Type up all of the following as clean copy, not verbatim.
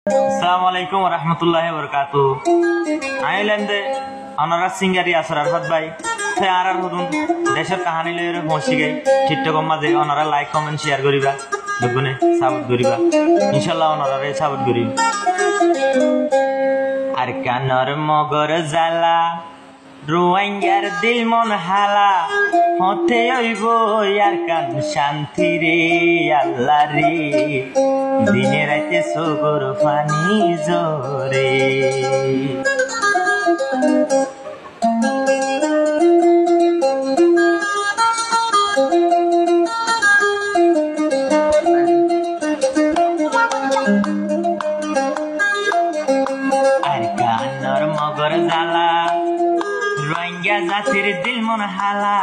Assalamualaikum warahmatullahi wabarakatuh. Ailande onaরা Singari আসর আরফাত ভাই সে আর হুদুন দেশের কাহানি লইরে পৌঁছি গাই ঠিকঠাক মাঝে ওনারা লাইক কমেন্ট শেয়ার করিবা দুগুনে সাপোর্ট করিবা ইনশাআল্লাহ ওনারা সাপোর্ট করিবা আর কানর মগর জালা রোয়াঙ্গার দিল মন হালা হতে হইব আর কান শান্তি রে আল্লাহ রে দিনে রাতে সগর পানি জোরে আর কানর মগর জালা রোহিঙ্গা জাতির দিল মন হালা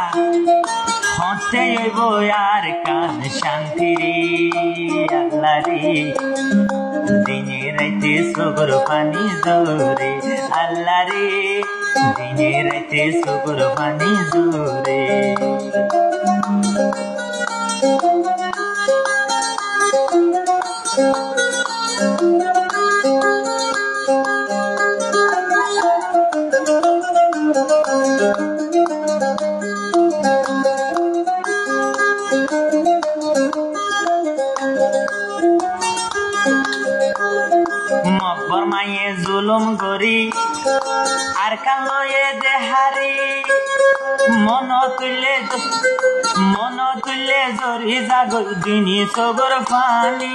হতে হইব আর কান শান্তি রে আল্লাহ রে দিনে রাইতে সগর পানি জোরে আল্লাহ রে দিনে রাইতে সগর পানি জোরে মকবর মায়ে জুলুম করি আর কালয়ে দেহারি মন তুলে জরি জাগর দিনী সগর পানি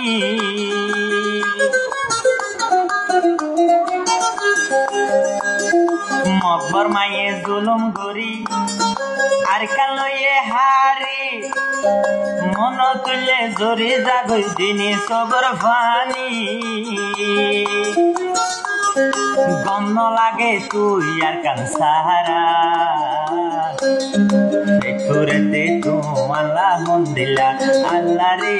মকবর মায়ে জুলুম করি আর কালয়ে হারি মন তুলে জরি জাগর দিনী সগর পানি গন্ধ লাগে তুই আর কান সাহারা করে তোমাল্লা মন দিলা আল্লাহ রে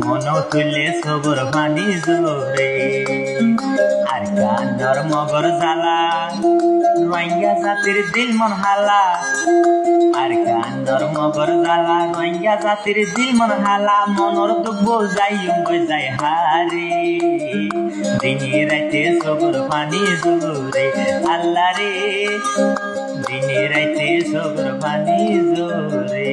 মন তুলে সবর পানি জোরে আর কানর মগর জালা রোহিঙ্গা জাতির দিল মন হালা আর কানর মগর জালা রোহিঙ্গা জাতির দিল মন হালা মনর দুঃখ যাই হারে দিনে রাইতে সবর পানি জোরে আল্লাহ রে দিনে রাইতে সবর পানি জোরে।